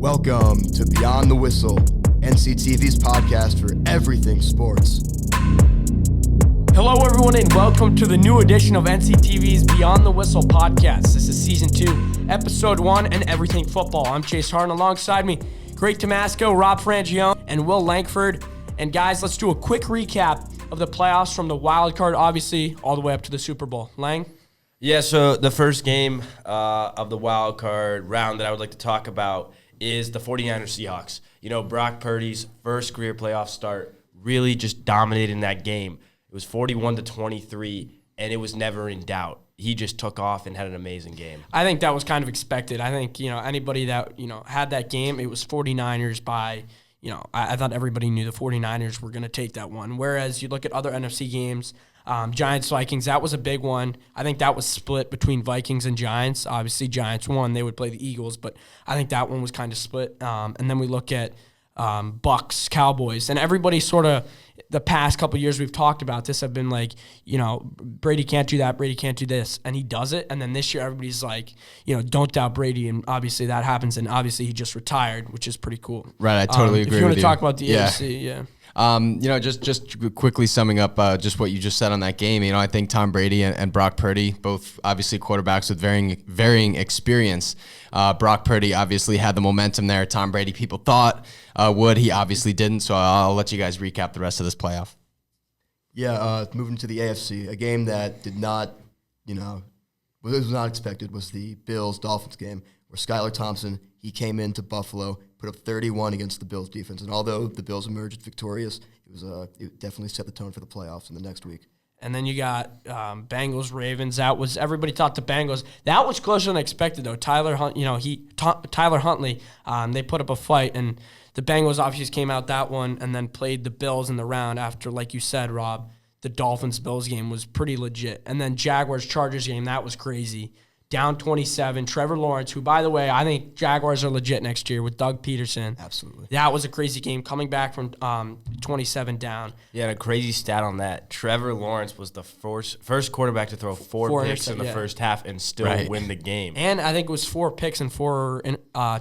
Welcome to Beyond the Whistle, NCTV's podcast for everything sports. Hello, everyone, and welcome to the new edition of NCTV's Beyond the Whistle podcast. This is Season 2, Episode 1, and everything football. I'm Chase Harden. Alongside me, great Tamasco, Rob Frangione, and Will Langford. And guys, let's do a quick recap of the playoffs from the wild card, obviously, all the way up to the Super Bowl. Lang? Yeah, so the first game of the wild card round that I would like to talk about is the 49ers Seahawks. You know, Brock Purdy's first career playoff start really just dominated in that game. It was 41-23, and it was never in doubt. He just took off and had an amazing game. I think that was kind of expected. I think, anybody that, had that game, it was 49ers by, I thought everybody knew the 49ers were going to take that one. Whereas you look at other NFC games, Giants-Vikings, that was a big one. I think that was split between Vikings and Giants. Obviously, Giants won. They would play the Eagles, but I think that one was kind of split. And then we look at Bucks, Cowboys, and everybody sort of the past couple of years we've talked about this have been like, Brady can't do that, Brady can't do this, and he does it. And then this year everybody's like, don't doubt Brady, and obviously that happens, and obviously he just retired, which is pretty cool. Right, I totally agree with you. If you want to talk about the AFC, yeah. Just quickly summing up just what you just said on that game, I think Tom Brady and Brock Purdy, both obviously quarterbacks with varying experience. Brock Purdy obviously had the momentum there. Tom Brady, people thought would. He obviously didn't, so I'll let you guys recap the rest of this playoff. Yeah, moving to the AFC, a game that did not, was not expected was the Bills-Dolphins game, where Skylar Thompson, he came into Buffalo, put up 31 against the Bills defense. And although the Bills emerged victorious, it definitely set the tone for the playoffs in the next week. And then you got Bengals-Ravens. Everybody thought the Bengals. That was closer than expected, though. Tyler Huntley, they put up a fight, and the Bengals obviously came out that one and then played the Bills in the round after, like you said, Rob, the Dolphins-Bills game was pretty legit. And then Jaguars-Chargers game, that was crazy. Down 27, Trevor Lawrence, who, by the way, I think Jaguars are legit next year with Doug Peterson. Absolutely. That was a crazy game, coming back from 27 down. Yeah, and a crazy stat on that. Trevor Lawrence was the first quarterback to throw four picks in the first half and still win the game. And I think it was 4 picks and 4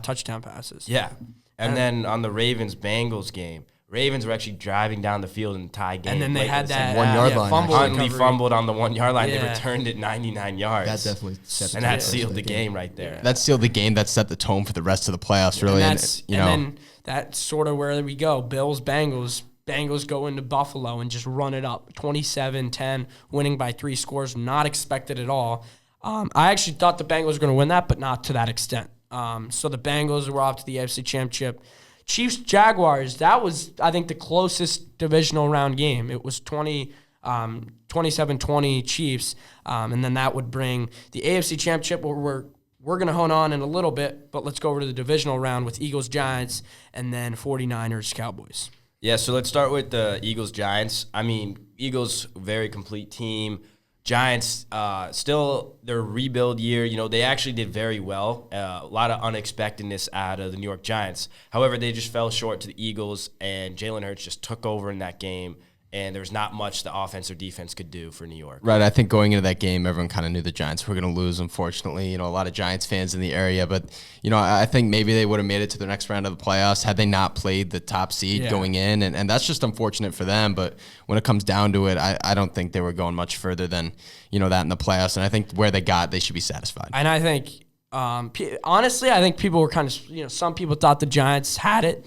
touchdown passes. Yeah. And then on the Ravens-Bengals game, Ravens were actually driving down the field in the tie game. And then they had that 1 yard line. Huntley fumbled on the 1 yard line. Yeah. They returned it 99 yards. That definitely set the And that sealed the game right there. Yeah. That sealed the game. That set the tone for the rest of the playoffs, really. And then that's sort of where we go. Bills-Bengals. Bengals go into Buffalo and just run it up. 27-10, winning by 3 scores. Not expected at all. I actually thought the Bengals were going to win that, but not to that extent. So the Bengals were off to the AFC Championship. Chiefs-Jaguars, that was, I think, the closest divisional round game. It was 27-20 Chiefs, and then that would bring the AFC Championship, where we're going to hone on in a little bit, but let's go over to the divisional round with Eagles-Giants and then 49ers-Cowboys. Yeah, so let's start with the Eagles-Giants. I mean, Eagles, very complete team. Giants, still their rebuild year, they actually did very well. A lot of unexpectedness out of the New York Giants. However, they just fell short to the Eagles, and Jalen Hurts just took over in that game, and there was not much the offense or defense could do for New York. Right, I think going into that game, everyone kind of knew the Giants were going to lose, unfortunately. A lot of Giants fans in the area, but, I think maybe they would have made it to the next round of the playoffs had they not played the top seed going in, and that's just unfortunate for them, but when it comes down to it, I don't think they were going much further than, that in the playoffs, and I think where they got, they should be satisfied. And I think, honestly, I think people were kind of, some people thought the Giants had it,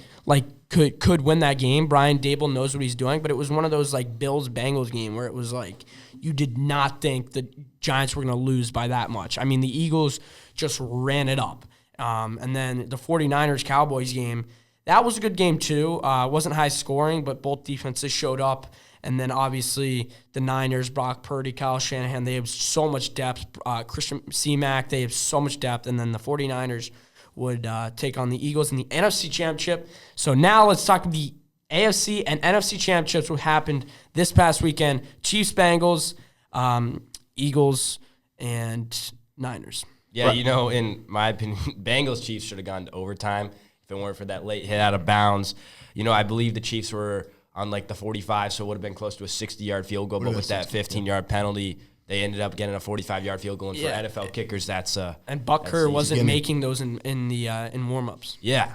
could win that game. Brian Dable knows what he's doing, but it was one of those Bills-Bengals game where it was you did not think the Giants were going to lose by that much. I mean, the Eagles just ran it up. And then the 49ers-Cowboys game, that was a good game too. It wasn't high scoring, but both defenses showed up. And then obviously the Niners, Brock Purdy, Kyle Shanahan, they have so much depth. Christian C-Mac, they have so much depth. And then the 49ers would take on the Eagles in the NFC Championship. So now let's talk the AFC and NFC Championships, what happened this past weekend. Chiefs, Bengals, Eagles, and Niners. Yeah, in my opinion, Bengals Chiefs should have gone to overtime if it weren't for that late hit out of bounds. I believe the Chiefs were on the 45, so it would have been close to a 60-yard field goal, but with that 15-yard penalty, They ended up getting a 45-yard field goal, and for NFL kickers, that's and Buck Kerr wasn't making those in warm-ups. Yeah,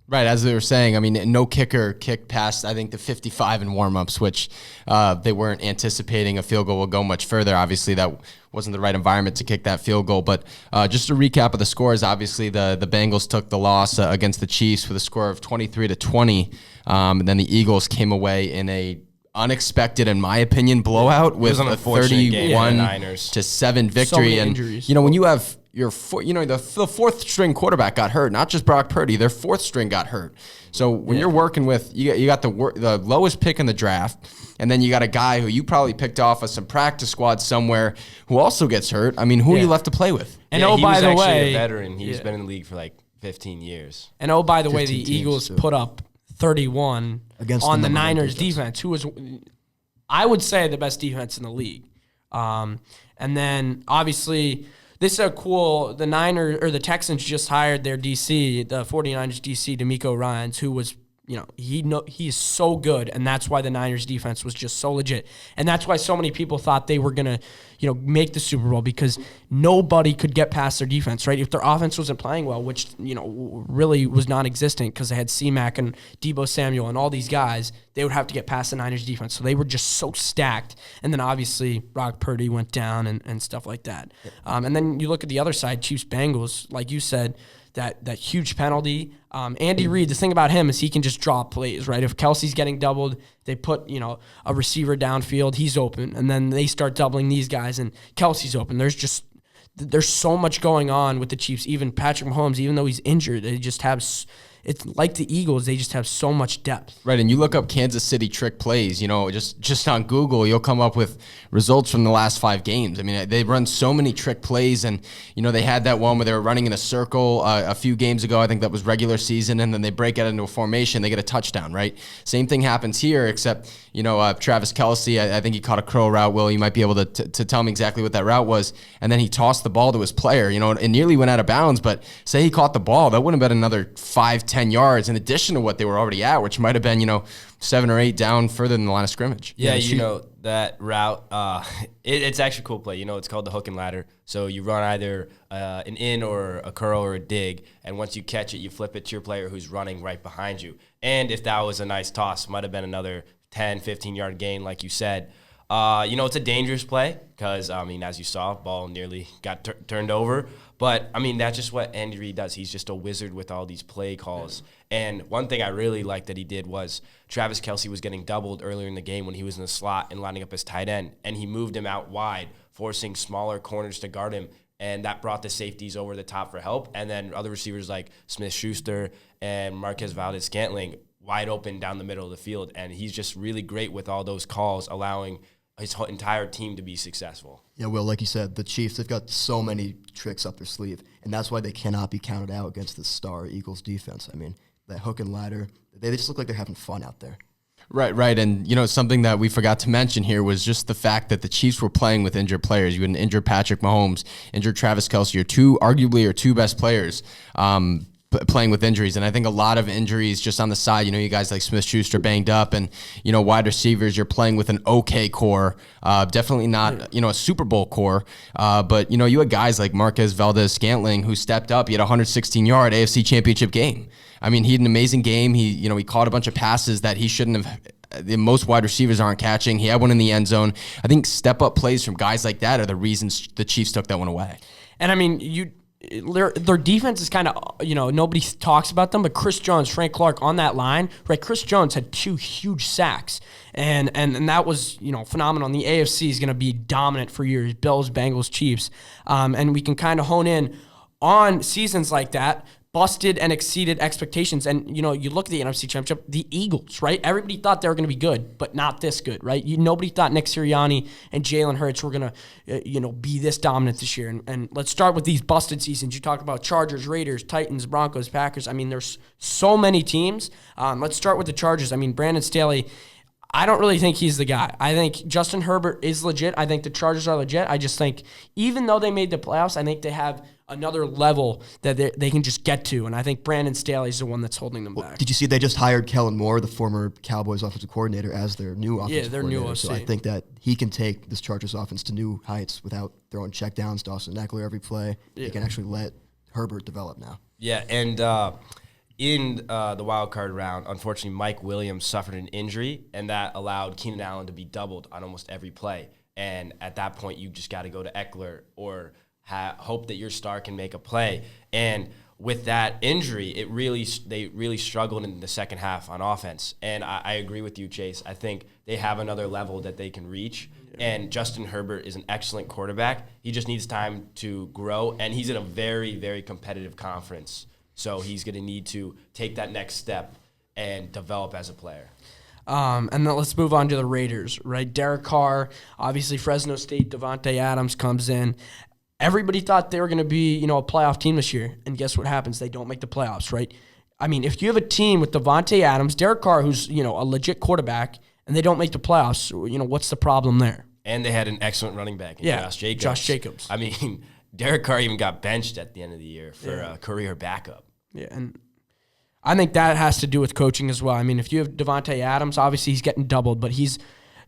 Right, as they were saying, I mean, no kicker kicked past, I think, the 55 in warmups, which they weren't anticipating a field goal will go much further. Obviously, that wasn't the right environment to kick that field goal. But just a recap of the scores, obviously, the Bengals took the loss against the Chiefs with a score of 23-20. And then the Eagles came away in a unexpected, in my opinion, blowout with a 31-7 victory. So many and injuries. when you have the fourth string quarterback got hurt, not just Brock Purdy, their fourth string got hurt. So when you're working with, you got the lowest pick in the draft, and then you got a guy who you probably picked off of some practice squad somewhere who also gets hurt. I mean, who are you left to play with? And he by was the actually way, a veteran. He's been in the league for like 15 years. And by the way, the 15 teams, Eagles too. put up 31 Against on the the number one Niners defense. defense, who was, I would say, the best defense in the league. And then obviously this is the Texans just hired their DC, the 49ers DC, DeMeco Ryans, who was, he is so good, and that's why the Niners defense was just so legit. And that's why so many people thought they were going to, make the Super Bowl, because nobody could get past their defense, right? If their offense wasn't playing well, which, really was non-existent because they had C-Mac and Deebo Samuel and all these guys, they would have to get past the Niners defense. So they were just so stacked. And then obviously Brock Purdy went down and stuff like that. And then you look at the other side, Chiefs-Bengals, like you said, that huge penalty. Andy Reid, the thing about him is he can just draw plays, right? If Kelsey's getting doubled, they put, a receiver downfield, he's open, and then they start doubling these guys, and Kelsey's open. There's so much going on with the Chiefs. Even Patrick Mahomes, even though he's injured, they just have it's like the Eagles, they just have so much depth. Right, and you look up Kansas City trick plays, just on Google, you'll come up with results from the last 5 games. I mean, they run so many trick plays, and, they had that one where they were running in a circle a few games ago. I think that was regular season, and then they break out into a formation, they get a touchdown, right? Same thing happens here, except, Travis Kelce, I think he caught a curl route. Will, you might be able to tell me exactly what that route was, and then he tossed the ball to his player, it nearly went out of bounds, but say he caught the ball, that would have been another 5-10 yards in addition to what they were already at, which might have been, 7 or 8 down further than the line of scrimmage. Yeah, that route, it's actually a cool play. It's called the hook and ladder. So you run either an in or a curl or a dig, and once you catch it, you flip it to your player who's running right behind you. And if that was a nice toss, might have been another 10, 15-yard gain, like you said. It's a dangerous play because, as you saw, ball nearly got turned over. But, that's just what Andy Reid does. He's just a wizard with all these play calls. And one thing I really liked that he did was Travis Kelce was getting doubled earlier in the game when he was in the slot and lining up as tight end. And he moved him out wide, forcing smaller corners to guard him. And that brought the safeties over the top for help. And then other receivers like Smith-Schuster and Marquez Valdez-Scantling wide open down the middle of the field. And he's just really great with all those calls, allowing his whole entire team to be successful. Yeah, Will, like you said, the Chiefs, they've got so many tricks up their sleeve, and that's why they cannot be counted out against the star Eagles defense. I mean, that hook and ladder, they just look like they're having fun out there. Right. And, something that we forgot to mention here was just the fact that the Chiefs were playing with injured players. You had an injured Patrick Mahomes, injured Travis Kelce, arguably your 2 best players. Playing with injuries, and I think a lot of injuries just on the side. You guys like Smith-Schuster banged up, and wide receivers. You're playing with an okay core, definitely not a Super Bowl core, but you had guys like Marquez Valdez-Scantling who stepped up. He had a 116-yard AFC Championship game. I mean, he had an amazing game. He caught a bunch of passes that he shouldn't have. Most wide receivers aren't catching. He had one in the end zone. I think step-up plays from guys like that are the reasons the Chiefs took that one away. And I mean, their defense is kind of, nobody talks about them, but Chris Jones, Frank Clark on that line, right? Chris Jones had 2 huge sacks, and that was, phenomenal. And the AFC is going to be dominant for years, Bills, Bengals, Chiefs. And we can kind of hone in on seasons like that, busted and exceeded expectations. And, you look at the NFC Championship, the Eagles, right? Everybody thought they were going to be good, but not this good, right? Nobody thought Nick Sirianni and Jalen Hurts were going to, be this dominant this year. And let's start with these busted seasons. You talked about Chargers, Raiders, Titans, Broncos, Packers. I mean, there's so many teams. Let's start with the Chargers. I mean, Brandon Staley, I don't really think he's the guy. I think Justin Herbert is legit. I think the Chargers are legit. I just think even though they made the playoffs, I think they have another level that they can just get to. And I think Brandon Staley's the one that's holding them back. Did you see they just hired Kellen Moore, the former Cowboys offensive coordinator, as their new offensive coordinator? New OC. So I think that he can take this Chargers offense to new heights without throwing checkdowns to Austin Eckler every play. He can actually let Herbert develop now. Yeah, and in the wild card round, unfortunately, Mike Williams suffered an injury, and that allowed Keenan Allen to be doubled on almost every play. And at that point, you just got to go to Eckler or hope that your star can make a play. And with that injury, they really struggled in the second half on offense. And I agree with you, Chase. I think they have another level that they can reach. And Justin Herbert is an excellent quarterback. He just needs time to grow, and he's in a very, very competitive conference. So he's going to need to take that next step and develop as a player. And then let's move on to the Raiders, right? Derek Carr, obviously Fresno State, Devontae Adams comes in. Everybody thought they were going to be, a playoff team this year. And guess what happens? They don't make the playoffs, right? I mean, if you have a team with Devontae Adams, Derek Carr, who's, a legit quarterback, and they don't make the playoffs, what's the problem there? And they had an excellent running back in Josh Jacobs. I mean, Derek Carr even got benched at the end of the year for a career backup. Yeah, and I think that has to do with coaching as well. I mean, if you have Devontae Adams, obviously he's getting doubled, but he's,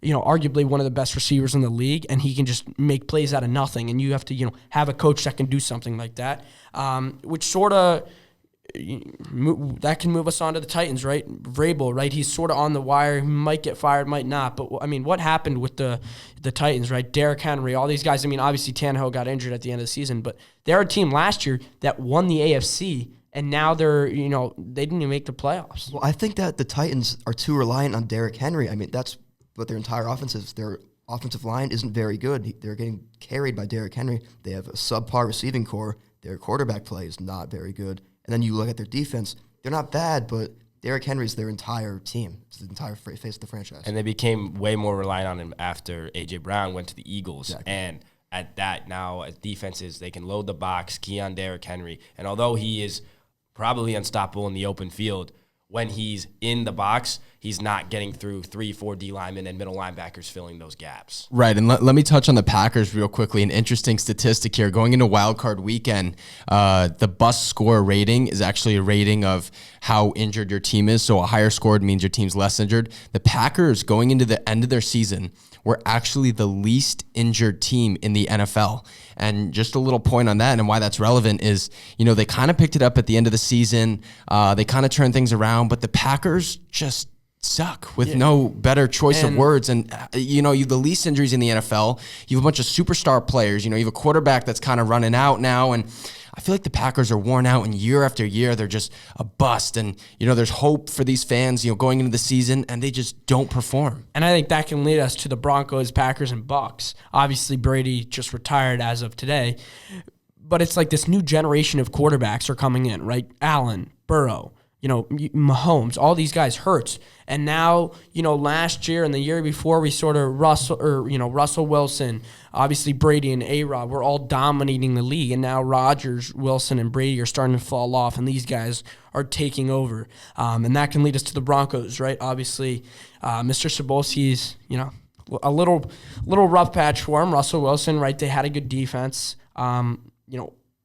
arguably one of the best receivers in the league, and he can just make plays out of nothing. And you have to, have a coach that can do something like that, which sort of that can move us on to the Titans, right? Vrabel, right? He's sort of on the wire. He might get fired, might not. But, I mean, what happened with the Titans, right? Derrick Henry, all these guys. I mean, obviously Tannehill got injured at the end of the season, but they're a team last year that won the AFC, and now they're, they didn't even make the playoffs. Well, I think that the Titans are too reliant on Derrick Henry. I mean, that's what their entire offense is. Their offensive line isn't very good. They're getting carried by Derrick Henry. They have a subpar receiving core. Their quarterback play is not very good. And then you look at their defense, they're not bad, but Derrick Henry's their entire team. It's the entire face of the franchise. And they became way more reliant on him after A.J. Brown went to the Eagles. Exactly. And at that, now as defenses, they can load the box, key on Derrick Henry. And although he is probably unstoppable in the open field, when he's in the box, he's not getting through 3-4 D linemen and middle linebackers filling those gaps. Right, and let me touch on the Packers real quickly. An interesting statistic here. Going into Wild Card Weekend, the bus score rating is actually a rating of how injured your team is. So a higher score means your team's less injured. The Packers, going into the end of their season, were actually the least injured team in the NFL. And just a little point on that and why that's relevant is, they kind of picked it up at the end of the season. They kind of turned things around, but the Packers just suck with no better choice of words. And, you have the least injuries in the NFL. You have a bunch of superstar players. You have a quarterback that's kind of running out now. And I feel like the Packers are worn out, and year after year, they're just a bust. And, there's hope for these fans, going into the season, and they just don't perform. And I think that can lead us to the Broncos, Packers, and Bucks. Obviously, Brady just retired as of today. But it's like this new generation of quarterbacks are coming in, right? Allen, Burrow, Mahomes, all these guys, Hurts. And now, last year and the year before, we sort of Russell Wilson, obviously Brady and A-Rod were all dominating the league. And now Rodgers, Wilson, and Brady are starting to fall off, and these guys are taking over. And that can lead us to the Broncos, right? Obviously, Mr. Sabolski's, a little rough patch for him. Russell Wilson, right? They had a good defense.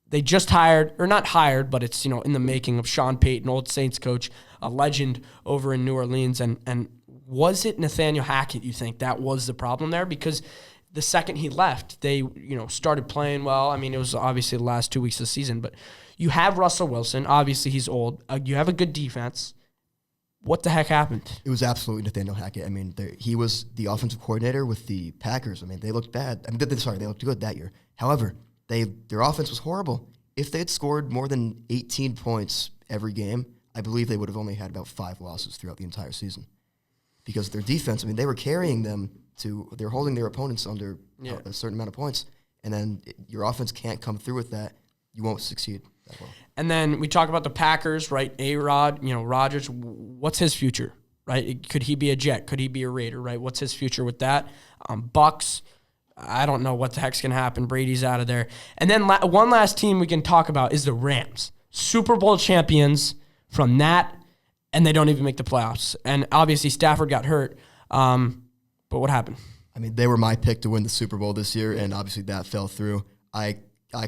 They just hired, or not hired, but it's, in the making of Sean Payton, old Saints coach, a legend over in New Orleans. And was it Nathaniel Hackett, you think, that was the problem there? Because the second he left, they, started playing well. I mean, it was obviously the last 2 weeks of the season, but you have Russell Wilson. Obviously, he's old. You have a good defense. What the heck happened? It was absolutely Nathaniel Hackett. I mean, he was the offensive coordinator with the Packers. I mean, they looked bad. I mean, they looked good that year. However, their offense was horrible. If they had scored more than 18 points every game, I believe they would have only had about 5 losses throughout the entire season. Because their defense, I mean, they were carrying them they're holding their opponents under a certain amount of points. And then your offense can't come through with that. You won't succeed that well. And then we talk about the Packers, right? A-Rod, Rodgers, what's his future, right? Could he be a Jet? Could he be a Raider, right? What's his future with that? Bucks, I don't know what the heck's going to happen. Brady's out of there. And then one last team we can talk about is the Rams. Super Bowl champions from that, and they don't even make the playoffs. And obviously Stafford got hurt, but what happened? I mean, they were my pick to win the Super Bowl this year, and obviously that fell through. I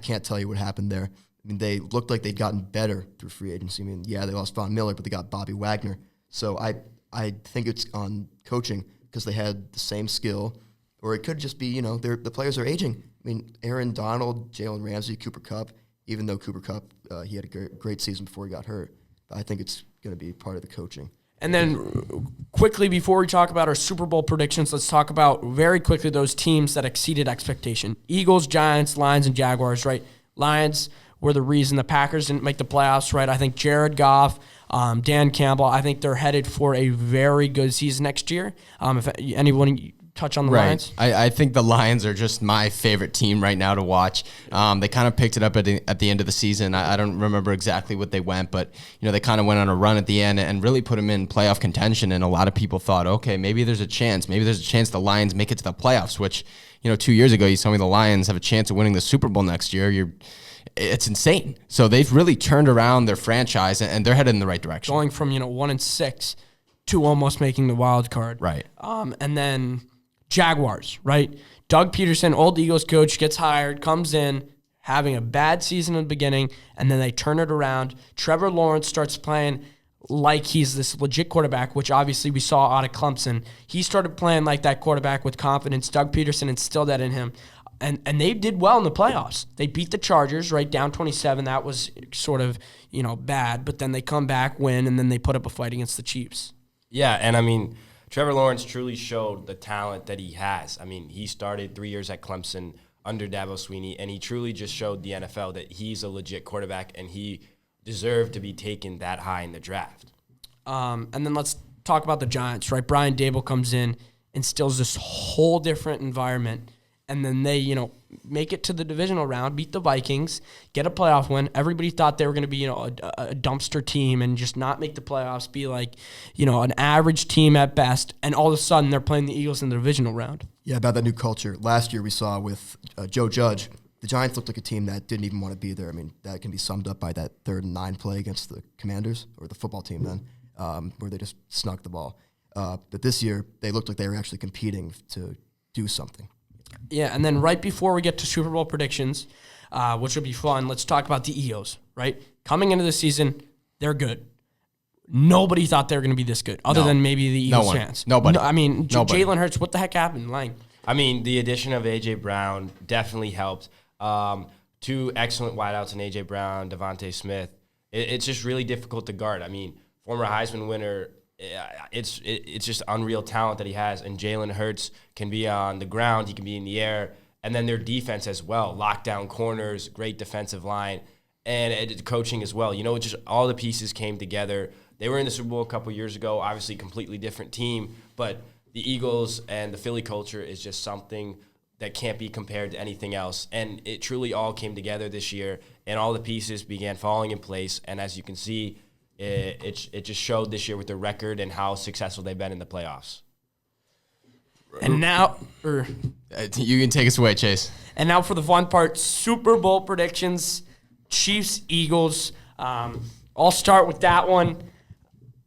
can't tell you what happened there. I mean, they looked like they'd gotten better through free agency. I mean, yeah, they lost Von Miller, but they got Bobby Wagner. So I think it's on coaching because they had the same skill. Or it could just be, the players are aging. I mean, Aaron Donald, Jalen Ramsey, Cooper Kupp, even though Cooper Kupp, he had a great season before he got hurt. I think it's going to be part of the coaching. And then quickly, before we talk about our Super Bowl predictions, let's talk about very quickly those teams that exceeded expectation. Eagles, Giants, Lions, and Jaguars, right? Lions were the reason the Packers didn't make the playoffs, right? I think Jared Goff, Dan Campbell, I think they're headed for a very good season next year. If anyone touch on the Lions? I think the Lions are just my favorite team right now to watch. They kind of picked it up at the end of the season. I don't remember exactly what they went, but they kind of went on a run at the end and really put them in playoff contention. And a lot of people thought, okay, maybe there's a chance. Maybe there's a chance the Lions make it to the playoffs, which 2 years ago you told me the Lions have a chance of winning the Super Bowl next year. It's insane. So they've really turned around their franchise and they're headed in the right direction. Going from 1-6 to almost making the wild card. Right. And then Jaguars, right? Doug Peterson, old Eagles coach, gets hired, comes in, having a bad season in the beginning, and then they turn it around. Trevor Lawrence starts playing like he's this legit quarterback, which obviously we saw out of Clemson. He started playing like that quarterback with confidence. Doug Peterson instilled that in him. And they did well in the playoffs. They beat the Chargers, right, down 27. That was sort of, bad. But then they come back, win, and then they put up a fight against the Chiefs. Yeah, and Trevor Lawrence truly showed the talent that he has. He started 3 years at Clemson under Dabo Swinney, and he truly just showed the NFL that he's a legit quarterback, and he deserved to be taken that high in the draft. And then let's talk about the Giants, right? Brian Daboll comes in, instills this whole different environment, and then they, make it to the divisional round, beat the Vikings, get a playoff win. Everybody thought they were going to be, a dumpster team and just not make the playoffs, be like, an average team at best. And all of a sudden, they're playing the Eagles in the divisional round. Yeah, about that new culture. Last year we saw with Joe Judge, the Giants looked like a team that didn't even want to be there. That can be summed up by that 3rd and 9 play against the Commanders, or the football team then, where they just snuck the ball. But this year, they looked like they were actually competing to do something. Yeah, and then right before we get to Super Bowl predictions, which will be fun, let's talk about the Eagles, right? Coming into the season, they're good. Nobody thought they were going to be this good, other than maybe the Eagles fans. Nobody. Jalen Hurts, what the heck happened? The addition of A.J. Brown definitely helped. 2 excellent wideouts in A.J. Brown, Devontae Smith. It's just really difficult to guard. Former Heisman winner, it's just unreal talent that he has. And Jalen Hurts can be on the ground, he can be in the air, and then their defense as well. Lockdown corners, great defensive line, and coaching as well. Just all the pieces came together. They were in the Super Bowl a couple years ago, obviously completely different team, but the Eagles and the Philly culture is just something that can't be compared to anything else. And it truly all came together this year, and all the pieces began falling in place. And as you can see, it just showed this year with the record and how successful they've been in the playoffs. And now, you can take us away, Chase. And now for the fun part, Super Bowl predictions, Chiefs, Eagles. I'll start with that one.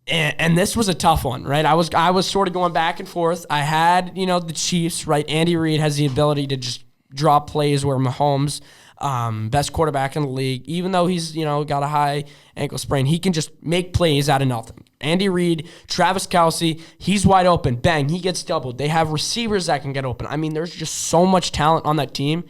And this was a tough one, right? I was sort of going back and forth. I had, the Chiefs, right? Andy Reid has the ability to just draw plays where Mahomes, best quarterback in the league, even though he's, got a high ankle sprain, he can just make plays out of nothing. Andy Reid, Travis Kelce, he's wide open. Bang, he gets doubled. They have receivers that can get open. There's just so much talent on that team.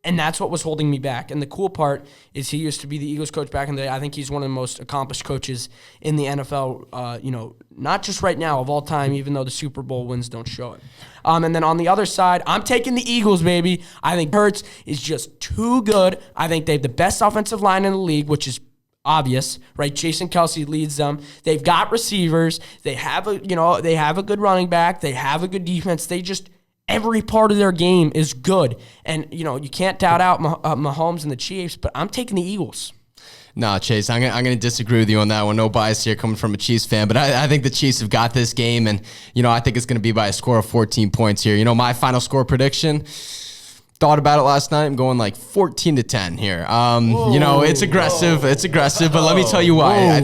And that's what was holding me back. And the cool part is he used to be the Eagles coach back in the day. I think he's one of the most accomplished coaches in the NFL, not just right now, of all time, even though the Super Bowl wins don't show it. And then on the other side, I'm taking the Eagles, baby. I think Hurts is just too good. I think they have the best offensive line in the league, which is obvious, right? Jason Kelce leads them. They've got receivers. They have a good running back. They have a good defense. Every part of their game is good. And, you can't doubt out Mahomes and the Chiefs, but I'm taking the Eagles. No, Chase, I'm gonna disagree with you on that one. No bias here coming from a Chiefs fan, but I think the Chiefs have got this game, and, I think it's going to be by a score of 14 points here. My final score prediction, thought about it last night. I'm going 14-10 here. It's aggressive. But let me tell you why.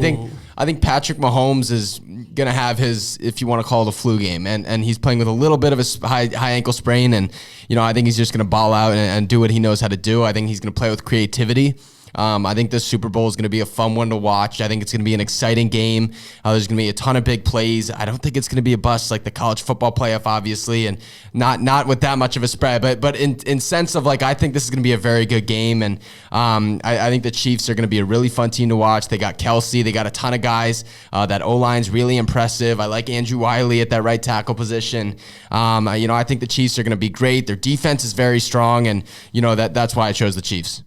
I think Patrick Mahomes is going to have his, if you want to call it a flu game, and he's playing with a little bit of a high ankle sprain, and I think he's just going to ball out and do what he knows how to do. I think he's going to play with creativity. I think this Super Bowl is going to be a fun one to watch. I think it's going to be an exciting game. There's going to be a ton of big plays. I don't think it's going to be a bust like the college football playoff, obviously, and not with that much of a spread. But in sense of like, I think this is going to be a very good game, and I think the Chiefs are going to be a really fun team to watch. They got Kelsey. They got a ton of guys. That O-line's really impressive. I like Andrew Wiley at that right tackle position. I think the Chiefs are going to be great. Their defense is very strong, and that's why I chose the Chiefs.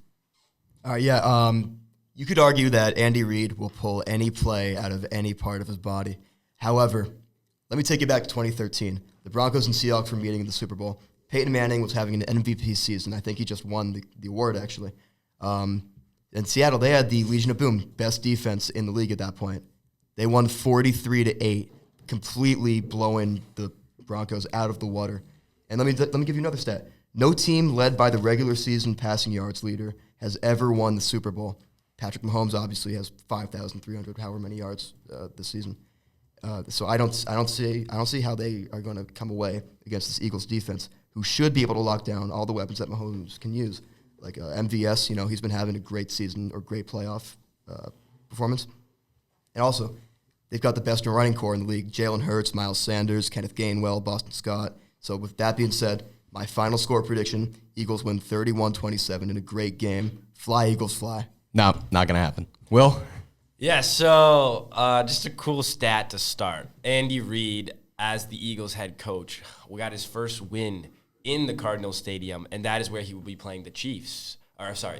You could argue that Andy Reid will pull any play out of any part of his body. However, let me take you back to 2013. The Broncos and Seahawks were meeting in the Super Bowl. Peyton Manning was having an MVP season. I think he just won the award, actually. In Seattle, they had the Legion of Boom, best defense in the league at that point. They won 43-8, completely blowing the Broncos out of the water. And let me give you another stat. No team led by the regular season passing yards leader has ever won the Super Bowl. Patrick Mahomes obviously has 5,300, however many yards this season. So I don't see how they are going to come away against this Eagles defense, who should be able to lock down all the weapons that Mahomes can use. Like MVS, he's been having a great season or great playoff performance. And also, they've got the best running core in the league: Jalen Hurts, Miles Sanders, Kenneth Gainwell, Boston Scott. So with that being said, my final score prediction: Eagles win 31-27 in a great game. Fly, Eagles, fly. No, not going to happen. Will? Yeah, so just a cool stat to start. Andy Reid, as the Eagles head coach, got his first win in the Cardinals Stadium, and that is where he will be playing the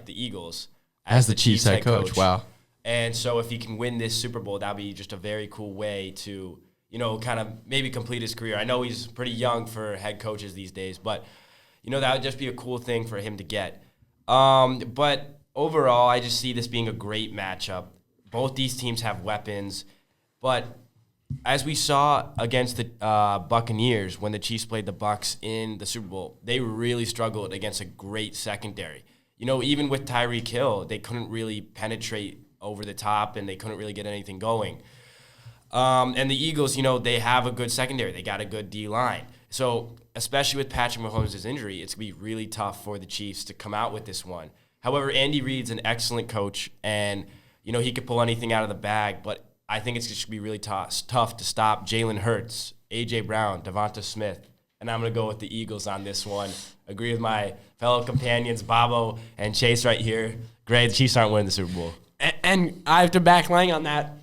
Eagles. As the Chiefs head coach. Wow. And so if he can win this Super Bowl, that'll be just a very cool way to, kind of maybe complete his career. I know he's pretty young for head coaches these days, but, that would just be a cool thing for him to get. But overall, I just see this being a great matchup. Both these teams have weapons, but as we saw against the Buccaneers when the Chiefs played the Bucs in the Super Bowl, they really struggled against a great secondary. Even with Tyreek Hill, they couldn't really penetrate over the top, and they couldn't really get anything going. And the Eagles, they have a good secondary. They got a good D-line. So especially with Patrick Mahomes' injury, it's going to be really tough for the Chiefs to come out with this one. However, Andy Reid's an excellent coach, and, he could pull anything out of the bag, but I think it's just going to be really tough to stop Jalen Hurts, A.J. Brown, Devonta Smith, and I'm going to go with the Eagles on this one. Agree with my fellow companions, Bobo and Chase right here. Gray, the Chiefs aren't winning the Super Bowl. And I have to back Lang on that.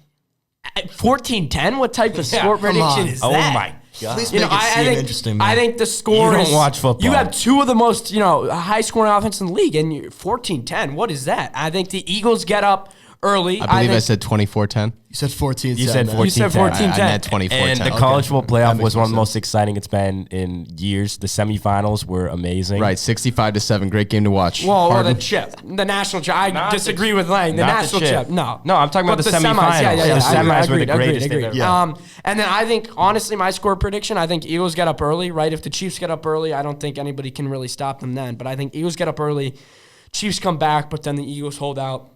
At 14-10, what type of score prediction is that? Oh, my God. Please make it seem interesting, man. I think the score You don't watch football. You have two of the most, high-scoring offense in the league, and 14-10, what is that? I think the Eagles get up early. I believe I said 24-10. You said 14-10. You said 14-10. You said 14-10. I meant 24-10. And the college football playoff was one of the sense. most exciting it's been in years. The semifinals were amazing. Right, 65-7. Great game to watch. Well, Harden. the chip. The national chip. I Not disagree the- with Lang. The not the national chip. chip. No. No, I'm talking about But the semifinals. Yeah. The semis were the Agreed. greatest they've ever been. And then I think, honestly, my score prediction, I think Eagles get up early, right? If the Chiefs get up early, I don't think anybody can really stop them then. But I think Eagles get up early, Chiefs come back, but then the Eagles hold out,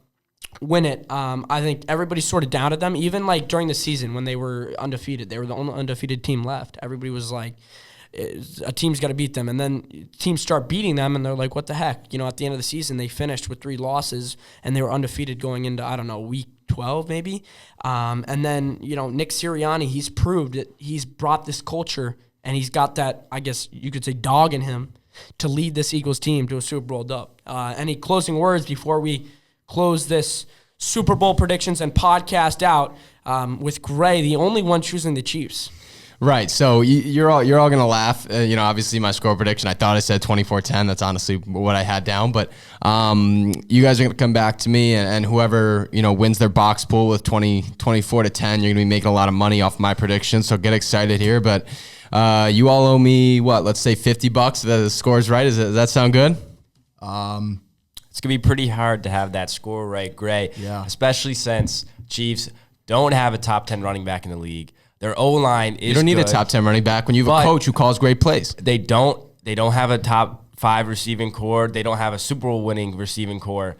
win it. I think everybody's sort of down at them. Even like during the season when they were undefeated, they were the only undefeated team left. Everybody was like, a team's got to beat them. And then teams start beating them, and they're like, what the heck? At the end of the season, they finished with 3 losses, and they were undefeated going into, I don't know, week 12 maybe. And then, Nick Sirianni, he's proved that he's brought this culture, and he's got that, I guess you could say, dog in him to lead this Eagles team to a Super Bowl dub. Any closing words before we close this Super Bowl predictions and podcast out with Gray, the only one choosing the Chiefs? Right, so you're all gonna laugh. Obviously my score prediction, I thought I said 24-10. That's honestly what I had down. But you guys are gonna come back to me, and whoever wins their box pool with 24-10, you're gonna be making a lot of money off my prediction. So get excited here. But you all owe me what? Let's say $50 if the score's right. Does that sound good? It's going to be pretty hard to have that score right, Gray. Yeah. Especially since Chiefs don't have a top 10 running back in the league. Their O-line is You don't need good. a top 10 running back when you have But a coach who calls great plays. They don't have a top 5 receiving core. They don't have a Super Bowl winning receiving core.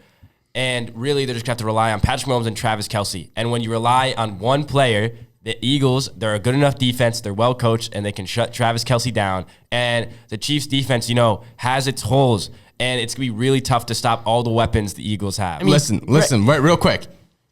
And really, they just have to rely on Patrick Mahomes and Travis Kelce. And when you rely on one player, the Eagles, they're a good enough defense. They're well coached, and they can shut Travis Kelce down. And the Chiefs defense, has its holes. and it's going to be really tough to stop all the weapons the Eagles have. I mean, Listen, wait, real quick.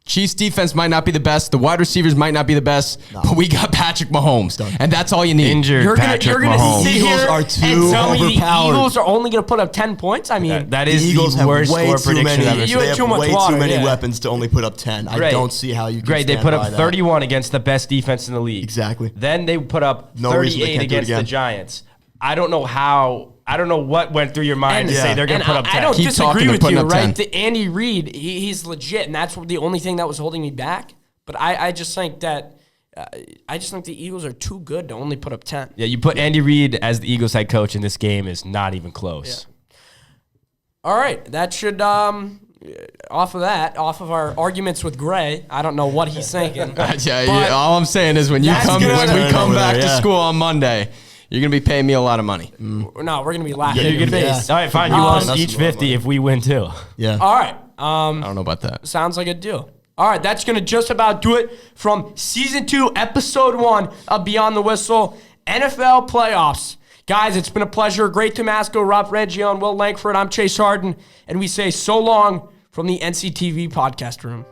Chiefs defense might not be the best. The wide receivers might not be the best, but we got Patrick Mahomes, and that's all you need. Injured Patrick Mahomes. Sit Eagles here are and too tell me the overpowered. Eagles are only going to put up 10 points? I mean, That The is Eagles the have worst way score too prediction many. I've ever You seen. They had have too much way water, too many yeah. weapons to only put up 10. I Great. don't see how you can Great, they stand put by up that. 31 against the best defense in the league. Exactly. Then they put up No reason they 38 can't do it against the again. Giants. I don't know what went through your mind to say they're going to put up 10. I don't Keep disagree talking, they're with putting you, up right? 10. The Andy Reid, he's legit, and that's the only thing that was holding me back. But I just think that the Eagles are too good to only put up 10. Yeah, you put Andy Reid as the Eagles head coach, and this game is not even close. All right, that should off of our arguments with Gray. I don't know what he's thinking. All I'm saying is when we That's come good. Over back there, to yeah. school on Monday, you're gonna be paying me a lot of money. No, we're gonna be laughing Yeah, in your you're gonna be- face. yeah. All right, fine. You Um, owe us each 50 if we win, too. Yeah. All right. I don't know about that. Sounds like a deal. All right, that's going to just about do it from Season 2, Episode 1 of Beyond the Whistle, NFL Playoffs. Guys, it's been a pleasure. Great Tamasco, Rob Frangione and Will Langford. I'm Chase Harden, and we say so long from the NCTV podcast room.